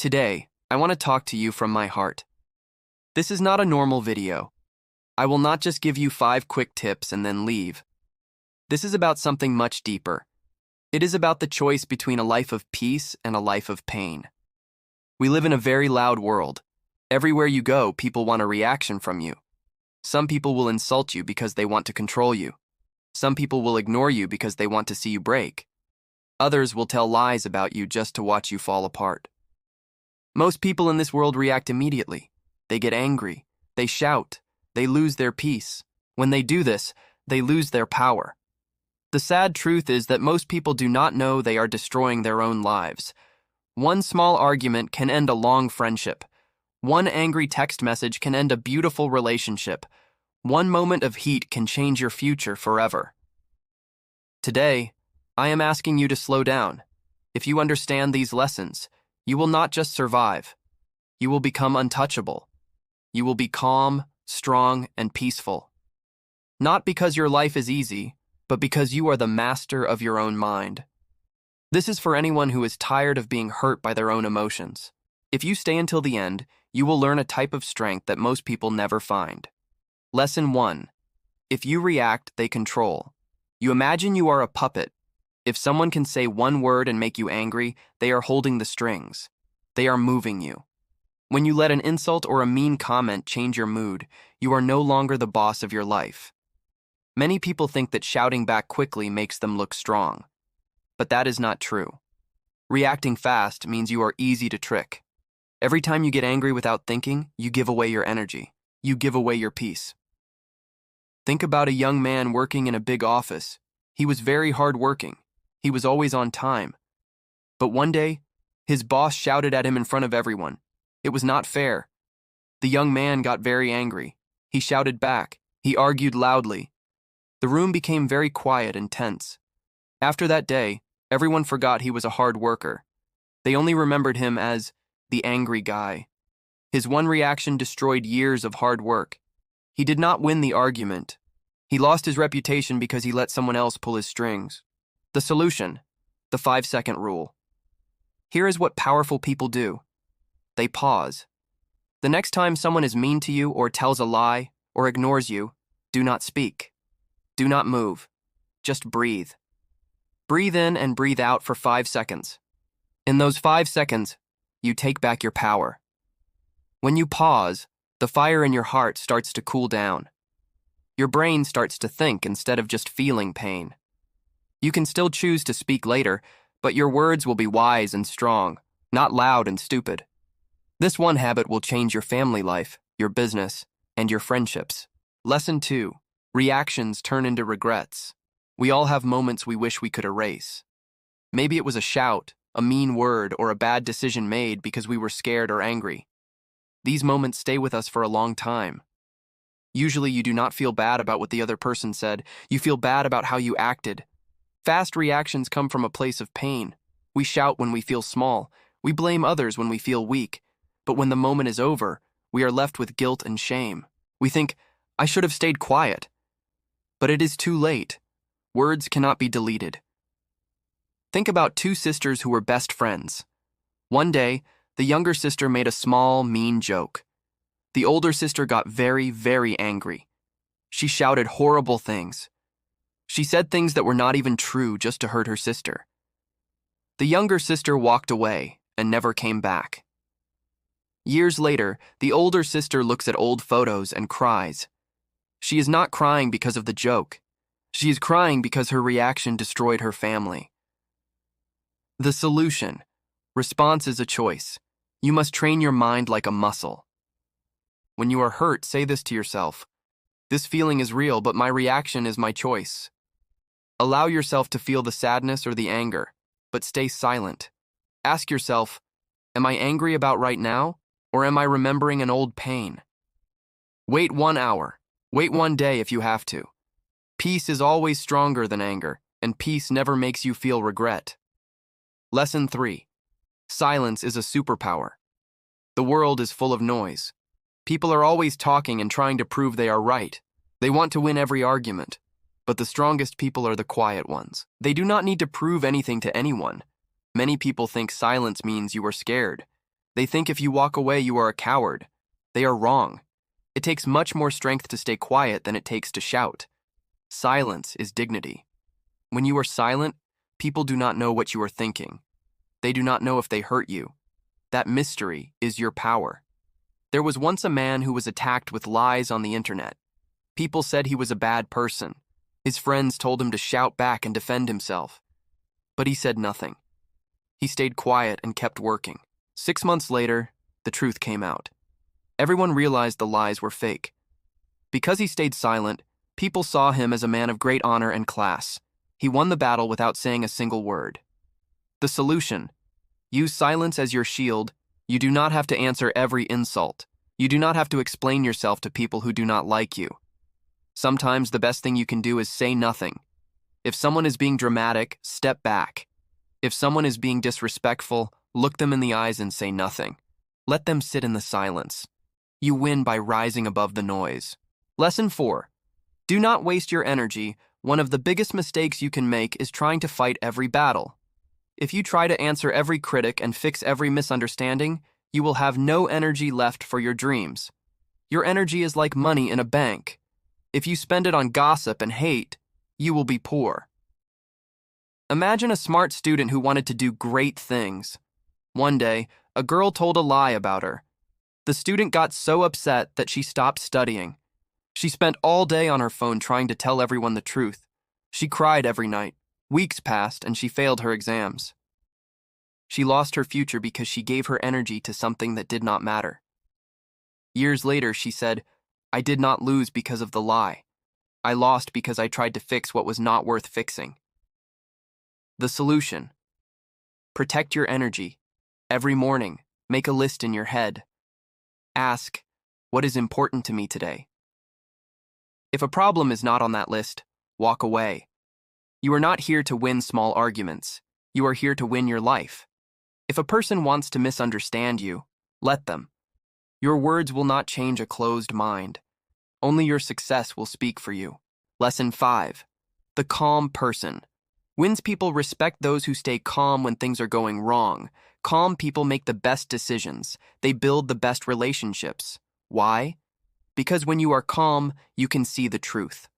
Today, I want to talk to you from my heart. This is not a normal video. I will not just give you 5 quick tips and then leave. This is about something much deeper. It is about the choice between a life of peace and a life of pain. We live in a very loud world. Everywhere you go, people want a reaction from you. Some people will insult you because they want to control you. Some people will ignore you because they want to see you break. Others will tell lies about you just to watch you fall apart. Most people in this world react immediately. They get angry. They shout. They lose their peace. When they do this, they lose their power. The sad truth is that most people do not know they are destroying their own lives. One small argument can end a long friendship. One angry text message can end a beautiful relationship. One moment of heat can change your future forever. Today, I am asking you to slow down. If you understand these lessons, you will not just survive. You will become untouchable. You will be calm, strong, and peaceful. Not because your life is easy, but because you are the master of your own mind. This is for anyone who is tired of being hurt by their own emotions. If you stay until the end, you will learn a type of strength that most people never find. Lesson 1. If you react, they control. You imagine you are a puppet. If someone can say one word and make you angry, they are holding the strings. They are moving you. When you let an insult or a mean comment change your mood, you are no longer the boss of your life. Many people think that shouting back quickly makes them look strong. But that is not true. Reacting fast means you are easy to trick. Every time you get angry without thinking, you give away your energy. You give away your peace. Think about a young man working in a big office. He was very hardworking. He was always on time. But one day, his boss shouted at him in front of everyone. It was not fair. The young man got very angry. He shouted back. He argued loudly. The room became very quiet and tense. After that day, everyone forgot he was a hard worker. They only remembered him as the angry guy. His one reaction destroyed years of hard work. He did not win the argument. He lost his reputation because he let someone else pull his strings. The solution: the 5-second rule. Here is what powerful people do. They pause. The next time someone is mean to you or tells a lie or ignores you, do not speak. Do not move. Just breathe. Breathe in and breathe out for 5 seconds. In those 5 seconds, you take back your power. When you pause, the fire in your heart starts to cool down. Your brain starts to think instead of just feeling pain. You can still choose to speak later, but your words will be wise and strong, not loud and stupid. This one habit will change your family life, your business, and your friendships. Lesson 2. Reactions turn into regrets. We all have moments we wish we could erase. Maybe it was a shout, a mean word, or a bad decision made because we were scared or angry. These moments stay with us for a long time. Usually you do not feel bad about what the other person said. You feel bad about how you acted. Fast reactions come from a place of pain. We shout when we feel small. We blame others when we feel weak. But when the moment is over, we are left with guilt and shame. We think, I should have stayed quiet. But it is too late. Words cannot be deleted. Think about 2 sisters who were best friends. One day, the younger sister made a small, mean joke. The older sister got very, very angry. She shouted horrible things. She said things that were not even true just to hurt her sister. The younger sister walked away and never came back. Years later, the older sister looks at old photos and cries. She is not crying because of the joke. She is crying because her reaction destroyed her family. The solution: response is a choice. You must train your mind like a muscle. When you are hurt, say this to yourself: this feeling is real, but my reaction is my choice. Allow yourself to feel the sadness or the anger, but stay silent. Ask yourself, am I angry about right now, or am I remembering an old pain? Wait 1 hour. Wait 1 day if you have to. Peace is always stronger than anger, and peace never makes you feel regret. Lesson 3. Silence is a superpower. The world is full of noise. People are always talking and trying to prove they are right. They want to win every argument. But the strongest people are the quiet ones. They do not need to prove anything to anyone. Many people think silence means you are scared. They think if you walk away, you are a coward. They are wrong. It takes much more strength to stay quiet than it takes to shout. Silence is dignity. When you are silent, people do not know what you are thinking. They do not know if they hurt you. That mystery is your power. There was once a man who was attacked with lies on the internet. People said he was a bad person. His friends told him to shout back and defend himself. But he said nothing. He stayed quiet and kept working. 6 months later, the truth came out. Everyone realized the lies were fake. Because he stayed silent, people saw him as a man of great honor and class. He won the battle without saying a single word. The solution: use silence as your shield. You do not have to answer every insult. You do not have to explain yourself to people who do not like you. Sometimes the best thing you can do is say nothing. If someone is being dramatic, step back. If someone is being disrespectful, look them in the eyes and say nothing. Let them sit in the silence. You win by rising above the noise. Lesson 4. Do not waste your energy. One of the biggest mistakes you can make is trying to fight every battle. If you try to answer every critic and fix every misunderstanding, you will have no energy left for your dreams. Your energy is like money in a bank. If you spend it on gossip and hate, you will be poor. Imagine a smart student who wanted to do great things. One day, a girl told a lie about her. The student got so upset that she stopped studying. She spent all day on her phone trying to tell everyone the truth. She cried every night. Weeks passed and she failed her exams. She lost her future because she gave her energy to something that did not matter. Years later, she said, "I did not lose because of the lie. I lost because I tried to fix what was not worth fixing." The solution: protect your energy. Every morning, make a list in your head. Ask, what is important to me today? If a problem is not on that list, walk away. You are not here to win small arguments. You are here to win your life. If a person wants to misunderstand you, let them. Your words will not change a closed mind. Only your success will speak for you. Lesson 5. The calm person. Wins people respect those who stay calm when things are going wrong. Calm people make the best decisions. They build the best relationships. Why? Because when you are calm, you can see the truth.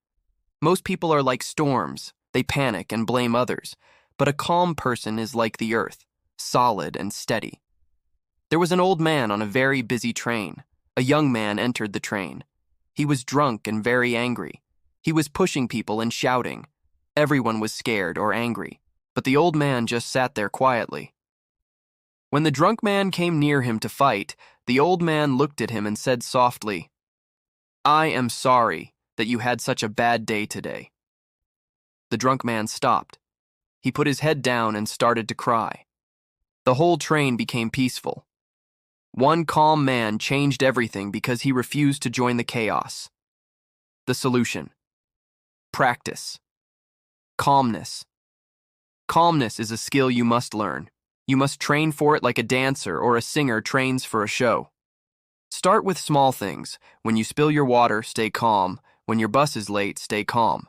Most people are like storms. They panic and blame others. But a calm person is like the earth, solid and steady. There was an old man on a very busy train. A young man entered the train. He was drunk and very angry. He was pushing people and shouting. Everyone was scared or angry, but the old man just sat there quietly. When the drunk man came near him to fight, the old man looked at him and said softly, "I am sorry that you had such a bad day today." The drunk man stopped. He put his head down and started to cry. The whole train became peaceful. One calm man changed everything because he refused to join the chaos. The solution: practice. Calmness. Calmness is a skill you must learn. You must train for it like a dancer or a singer trains for a show. Start with small things. When you spill your water, stay calm. When your bus is late, stay calm.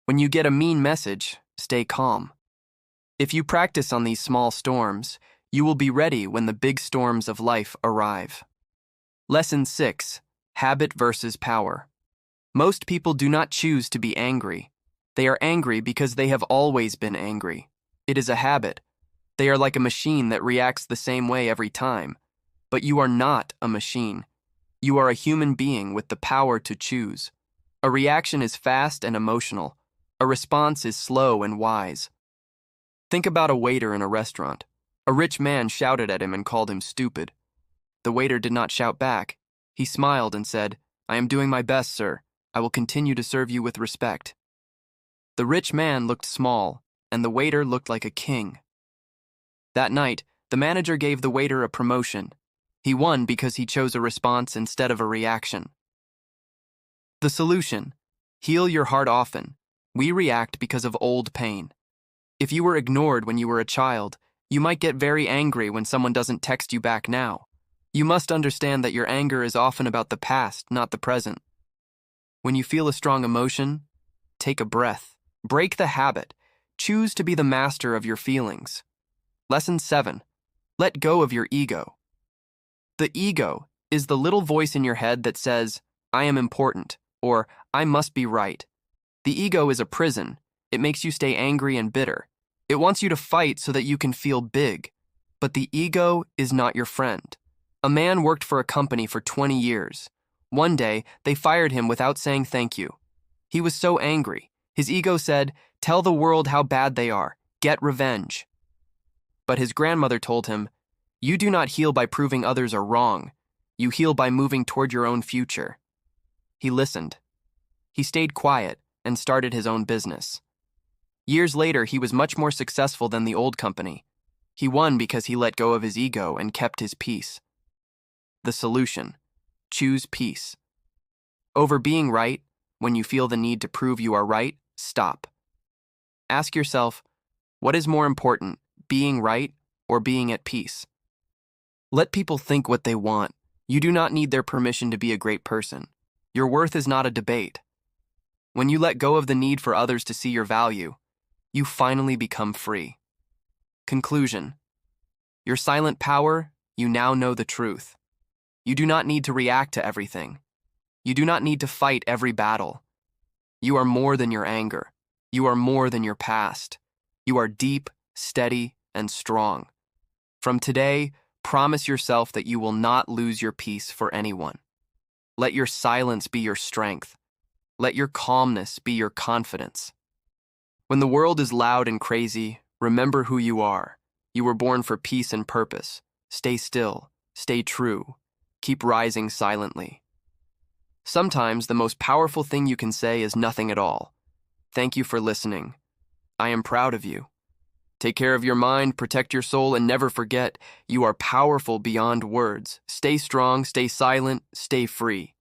When you get a mean message, stay calm. If you practice on these small storms, you will be ready when the big storms of life arrive. Lesson 6. Habit versus power. Most people do not choose to be angry. They are angry because they have always been angry. It is a habit. They are like a machine that reacts the same way every time. But you are not a machine. You are a human being with the power to choose. A reaction is fast and emotional. A response is slow and wise. Think about a waiter in a restaurant. A rich man shouted at him and called him stupid. The waiter did not shout back. He smiled and said, "I am doing my best, sir. I will continue to serve you with respect." The rich man looked small, and the waiter looked like a king. That night, the manager gave the waiter a promotion. He won because he chose a response instead of a reaction. The solution: heal your heart often. We react because of old pain. If you were ignored when you were a child, you might get very angry when someone doesn't text you back now. You must understand that your anger is often about the past, not the present. When you feel a strong emotion, take a breath. Break the habit. Choose to be the master of your feelings. Lesson 7. Let go of your ego. The ego is the little voice in your head that says, I am important, or I must be right. The ego is a prison. It makes you stay angry and bitter. It wants you to fight so that you can feel big. But the ego is not your friend. A man worked for a company for 20 years. One day, they fired him without saying thank you. He was so angry. His ego said, tell the world how bad they are. Get revenge. But his grandmother told him, you do not heal by proving others are wrong. You heal by moving toward your own future. He listened. He stayed quiet and started his own business. Years later, he was much more successful than the old company. He won because he let go of his ego and kept his peace. The solution: choose peace. Over being right, when you feel the need to prove you are right, stop. Ask yourself, what is more important, being right or being at peace? Let people think what they want. You do not need their permission to be a great person. Your worth is not a debate. When you let go of the need for others to see your value, you finally become free. Conclusion: your silent power, you now know the truth. You do not need to react to everything. You do not need to fight every battle. You are more than your anger. You are more than your past. You are deep, steady, and strong. From today, promise yourself that you will not lose your peace for anyone. Let your silence be your strength. Let your calmness be your confidence. When the world is loud and crazy, remember who you are. You were born for peace and purpose. Stay still. Stay true. Keep rising silently. Sometimes the most powerful thing you can say is nothing at all. Thank you for listening. I am proud of you. Take care of your mind, protect your soul, and never forget, you are powerful beyond words. Stay strong, stay silent, stay free.